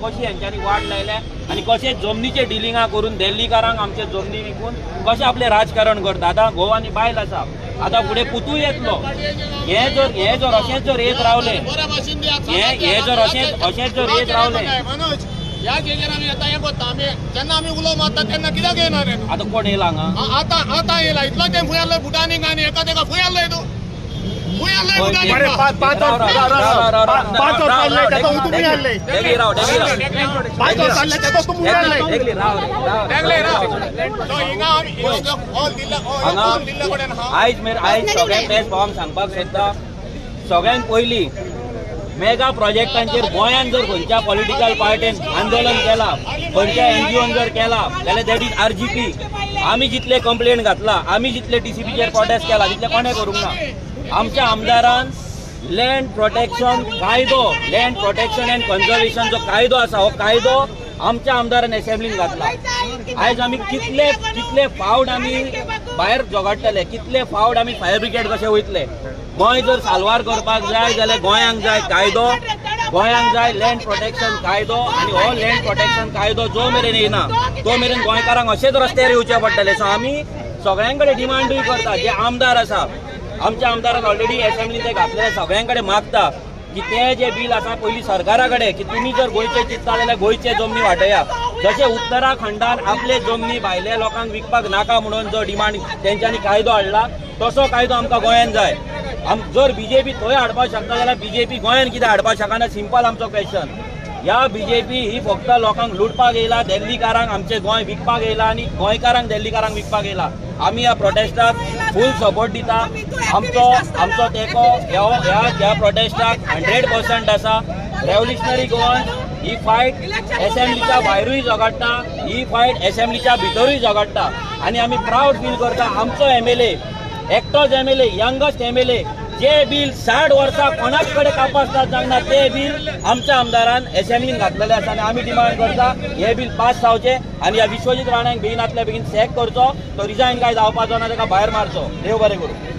कशी यांच्यानी वाट लायल्या आणि कसे जमनीचे डिलिंगा करून दिल्लीकारांक आमचे जमनी विकून कसे आपले राजकारण करता। आता गोवानी बायल आसा, आता पुढे पुतू येतलो। हे जर अशेंच जर येत रावले, हे जर अशेंच जर येत रावले, या जेजेर आम्ही आता हे करता, आम्ही जेन्ना आम्ही उलो मारता तेन्ना कित्याक येणार रे? आता कोण येयला हांगा? आता येयला इतलो टायम फुयारलोय बुटानी गाणी एका तेका फुयारलोय तू फुयारलोय बुटानी पांच आयज सगळे प्रेस फॉर्म सांगपाक सोदता। सगळ्यांत पयलीं मेगा प्रोजेक्टांचेर गोंयान जर खंयच्या पॉलिटिकल पार्टीन आंदोलन केला, खंयच्या एनजीओन जर केला जाल्यार दॅट इज आरजीपी। आमी जितले कंप्लेंट घातला, आमी जितले टीसीपीचेर प्रोटेस्ट केला तितले कोणें करूंक ना। आमच्या आमदारान लँड प्रोटेक्शन कायदो, लँड प्रोटेक्शन एंड कन्जर्वेशन जो कायदो आसा हो कायदो आमच्या आमदारान असेंब्लीन घातला। आयज आमी कितले फावट आमी भायर झगडटले, कितले फावट आमी फायर ब्रिगेड कशे वयतले। गोंय जर साल्वार करपाक जाय जाल्यार गोंयांक जाय कायदो, गोंयांक जाय लँड प्रोटेक्शन कायदो आणि हो लँड प्रोटेक्शन कायदो जो मेरेन येना तो मेरेन गोंयकारांक अशेच रस्त्यार येवचे पडटले। सो आमी सगळ्यांकडे डिमांडूय करता, जे आमदार आसा आमच्या आमदारान ऑलरेडी असेंब्लीन ते घातलेले सगळ्यांकडे मागता की ते जे बिल आसा पयलीं सरकारा कडेन की तुमी जर गोंयचे चिंतता जाल्यार गोंयचे जमनी वांटया। जशे उत्तराखंडान आपले जमनी भायल्या लोकांक विकपाक नाका म्हणून जो डिमांड तेंच्यांनी कायदो हाडला तसो कायदो आमकां गोंयान जाय। जर बीजेपी थंय हाडपाक शकता जाल्यार बीजेपी गोंयान कित्याक हाडपाक शकना? सिंपल आमचो क्वेश्चन। ह्या बीजेपी ही फक्त लोकांक लुटपाक येयला, दिल्लीकारांक आमचे गोंय विकपाक येयला आणि गोंयकारांक दिल्लीकारांक विकपाक येयला। आमी ह्या प्रोटेस्टाक फूल सपोर्ट दिता। आमचो तेको ह्या प्रोटेस्टाक 100% आसा। रेव्होल्युशनरी गोवन ही फायट असेंब्लीच्या भायरूय झगडटा, ही फायट असेंब्लीच्या भितरूय झगडटा आणि आमी प्राऊड फील करता आमचो एमएलए, एकटोच एमएलए, यंगस्ट एमएलए जे बिल 60 वर्सां कोणाच कडेन कापासतात जावना ते बिल आमच्या आमदारान असेंब्लीन घातलेले आसा आणि आमी डिमांड करता हे बिल पास जावचे आणि ह्या विश्वजीत राणांक बेगिनातल्या बेगीन सॅक करचो, तो रिजायन काय जावपाचो ना, ताका भायर मारचो। देव बरें करूं।